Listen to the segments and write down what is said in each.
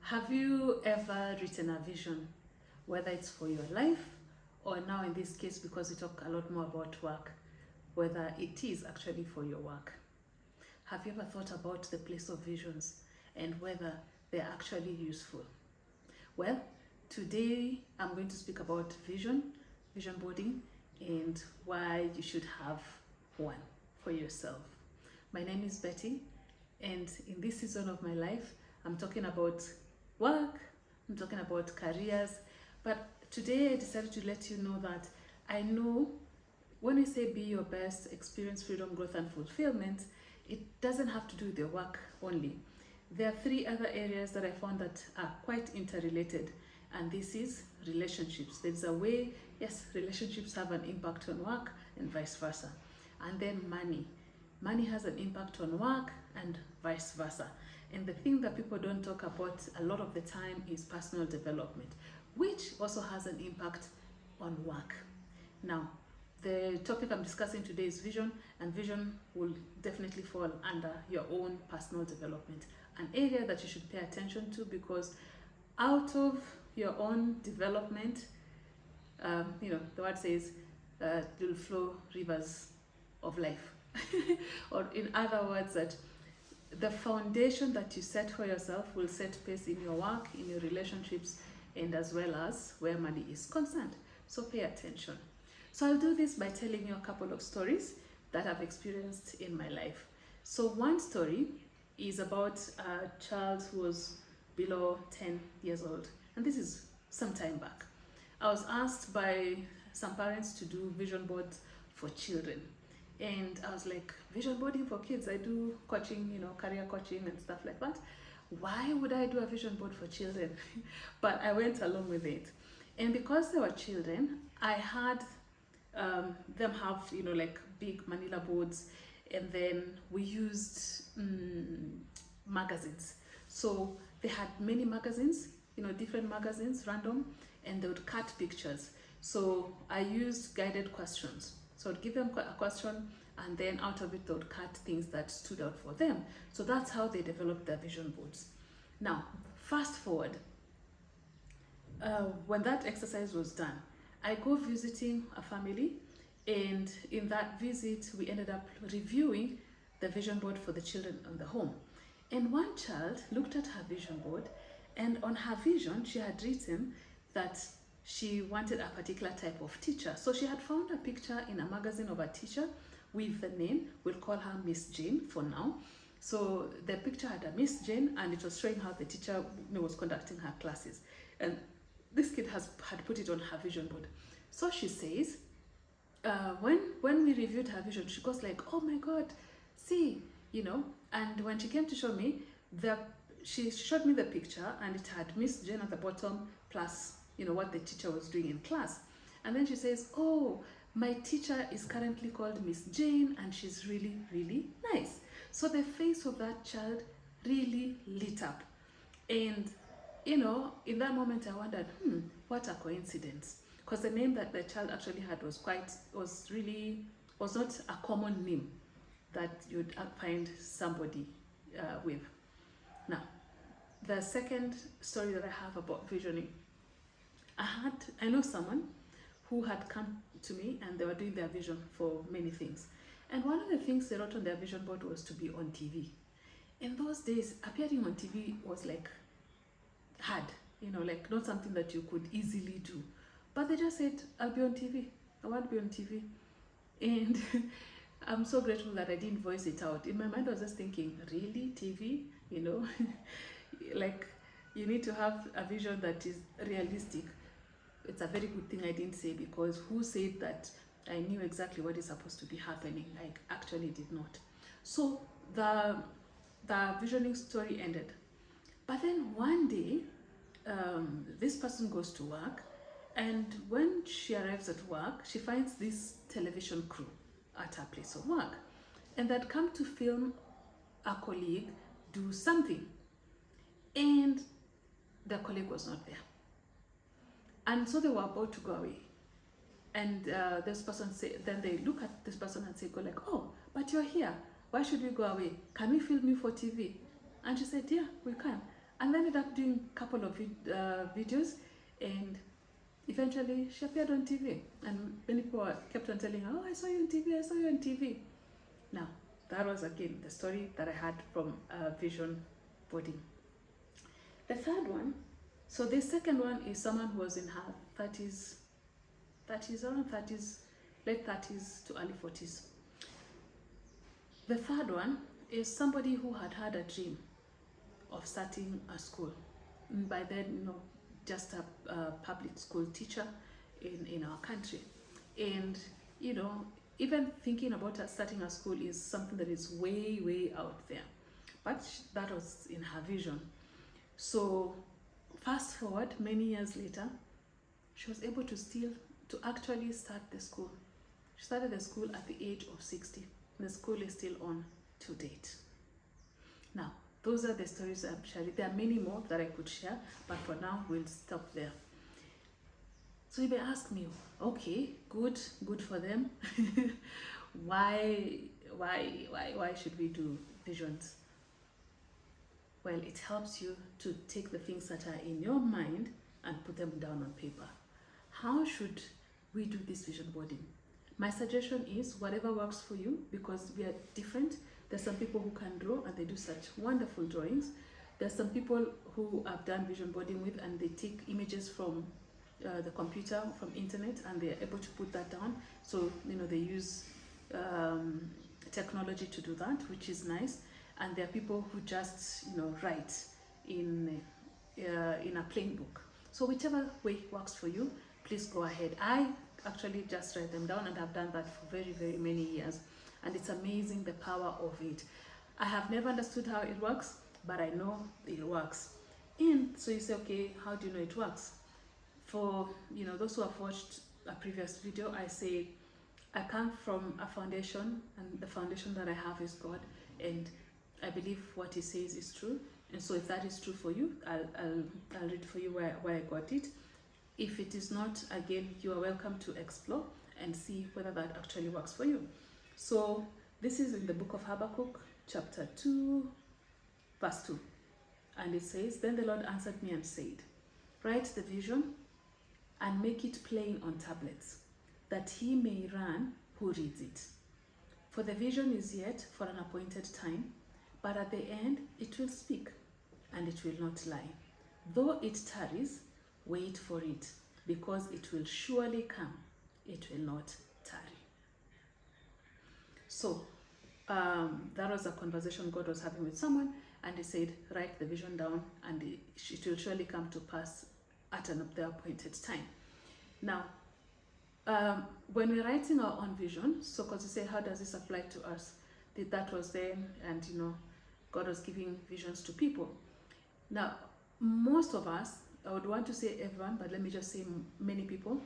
Have you ever written a vision, whether it's for your life or now in this case, because we talk a lot more about work, whether it is actually for your work? Have you ever thought about the place of visions and whether they're actually useful? Well, today I'm going to speak about vision boarding, and why you should have one for yourself. My name is Betty, and in this season of my life, I'm talking about work, I'm talking about careers, but today I decided to let you know that I know when we say be your best, experience freedom, growth, and fulfillment, it doesn't have to do with your work only. There are three other areas that I found that are quite interrelated, and this is relationships. There's a way, yes, relationships have an impact on work and vice versa. And then money. Money has an impact on work and vice versa. And the thing that people don't talk about a lot of the time is personal development, which also has an impact on work. Now, the topic I'm discussing today is vision, and vision will definitely fall under your own personal development, an area that you should pay attention to, because out of your own development, the word says you'll flow rivers of life. Or in other words, that the foundation that you set for yourself will set pace in your work, in your relationships, and as well as where money is concerned. So pay attention. So I'll do this by telling you a couple of stories that I've experienced in my life. So one story is about a child who was below 10 years old, and this is some time back. I was asked by some parents to do vision boards for children. And I was like, vision boarding for kids? I do coaching, career coaching and stuff like that. Why would I do a vision board for children? But I went along with it. And because they were children, I had them have, like big manila boards. And then we used magazines. So they had many magazines, different magazines, random, and they would cut pictures. So I used guided questions. So I'd give them a question, and then out of it, they would cut things that stood out for them. So that's how they developed their vision boards. Now, fast forward, when that exercise was done, I go visiting a family, and in that visit, we ended up reviewing the vision board for the children on the home. And one child looked at her vision board, and on her vision, she had written that she wanted a particular type of teacher. So she had found a picture in a magazine of a teacher with the name, we'll call her Miss Jane for now. So the picture had a Miss Jane, and it was showing how the teacher was conducting her classes. And this kid had put it on her vision board. So she says, when we reviewed her vision, she goes like, oh my God, see, and when she came to show me, she showed me the picture, and it had Miss Jane at the bottom plus what the teacher was doing in class. And then she says, oh, my teacher is currently called Miss Jane, and she's really, really nice. So the face of that child really lit up. And, in that moment I wondered, what a coincidence. Because the name that the child actually had was not a common name that you'd find somebody with. Now, the second story that I have about visioning, I know someone who had come to me, and they were doing their vision for many things. And one of the things they wrote on their vision board was to be on TV. In those days, appearing on TV was like hard, like not something that you could easily do. But they just said, I'll be on TV. I want to be on TV. And I'm so grateful that I didn't voice it out. In my mind, I was just thinking, really, TV? Like, you need to have a vision that is realistic. It's a very good thing I didn't say, because who said that I knew exactly what is supposed to be happening? I actually did not. So the visioning story ended. But then one day, this person goes to work, and when she arrives at work, she finds this television crew at her place of work, and they'd come to film a colleague do something, and the colleague was not there. And so they were about to go away. And this person then they look at this person and go like, oh, but you're here. Why should we go away? Can we film you for TV? And she said, yeah, we can. And then ended up doing a couple of videos, and eventually she appeared on TV. And many people kept on telling her, oh, I saw you on TV, I saw you on TV. Now, that was again the story that I had from vision boarding. The third one, so the second one is someone who was in her 30s, around 30s, late 30s to early 40s. The third one is somebody who had had a dream of starting a school. And by then, just a public school teacher in our country. And, even thinking about starting a school is something that is way, way out there. But that was in her vision. So fast forward many years later, she was able to actually start the school. She started the school at the age of 60. The school is still on to date. Now, those are the stories I'm sharing. There are many more that I could share, but for now, we'll stop there. So you may ask me, okay, good for them. Why should we do visions? Well, it helps you to take the things that are in your mind and put them down on paper. How should we do this vision boarding? My suggestion is whatever works for you, because we are different. There's some people who can draw and they do such wonderful drawings. There's some people who I've done vision boarding with and they take images from the computer, from internet, and they're able to put that down. So, they use technology to do that, which is nice. And there are people who just, write in a plain book. So whichever way works for you, please go ahead. I actually just write them down, and I've done that for very, very many years. And it's amazing the power of it. I have never understood how it works, but I know it works. And so you say, okay, how do you know it works? For those who have watched a previous video, I say I come from a foundation, and the foundation that I have is God, and I believe what He says is true. And so if that is true for you, I'll read for you where I got it. If it is not, again, you are welcome to explore and see whether that actually works for you. So this is in the book of Habakkuk, chapter 2, verse 2. And it says, then the Lord answered me and said, write the vision and make it plain on tablets, that he may run who reads it. For the vision is yet for an appointed time, but at the end it will speak, and it will not lie. Though it tarries, wait for it, because it will surely come. It will not tarry. So that was a conversation God was having with someone, and He said, write the vision down, and it will surely come to pass at the appointed time. Now, when we're writing our own vision, so because you say, how does this apply to us? That was then, and God was giving visions to people. Now, most of us, I would want to say everyone, but let me just say many people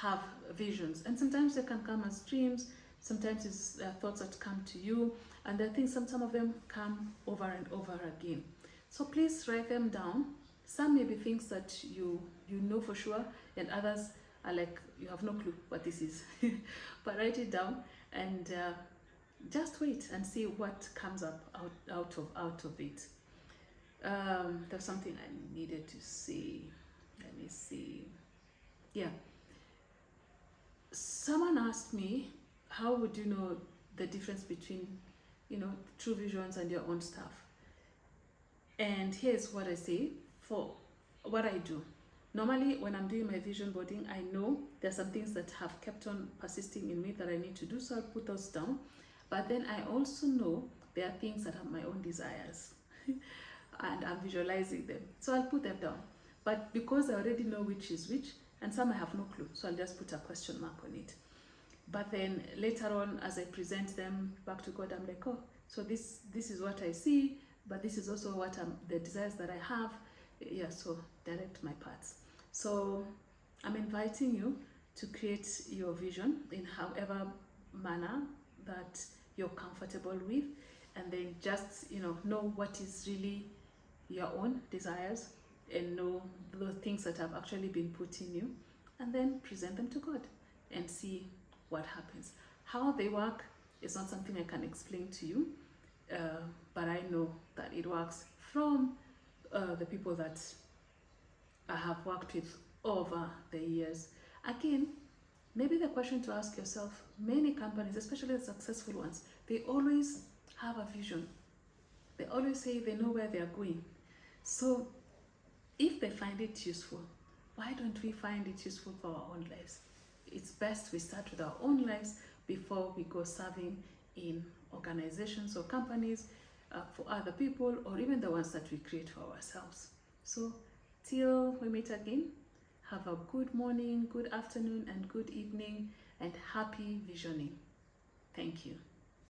have visions, and sometimes they can come as dreams. Sometimes it's thoughts that come to you, and I think some of them come over and over again. So please write them down. Some may be things that you know for sure, and others are like you have no clue what this is. But write it down and just wait and see what comes up out of it. There's something I needed to say. Let me see. Yeah. Someone asked me, how would you know the difference between, true visions and your own stuff? And here's what I say for what I do. Normally, when I'm doing my vision boarding, I know there's some things that have kept on persisting in me that I need to do, so I'll put those down. But then I also know there are things that are my own desires and I'm visualizing them, so I'll put them down. But because I already know which is which, and some I have no clue, so I'll just put a question mark on it. But then later on, as I present them back to God, I'm like, oh, so this is what I see, but this is also what the desires that I have. Yeah, so direct my paths. So I'm inviting you to create your vision in however manner that you're comfortable with, and then just know what is really your own desires, and know the things that have actually been put in you, and then present them to God and see what happens. How they work is not something I can explain to you, but I know that it works from the people that I have worked with over the years. Again, maybe the question to ask yourself, many companies, especially the successful ones, they always have a vision. They always say they know where they are going. So if they find it useful, why don't we find it useful for our own lives? It's best we start with our own lives before we go serving in organizations or companies for other people, or even the ones that we create for ourselves. So till we meet again, have a good morning, good afternoon, and good evening, and happy visioning. Thank you.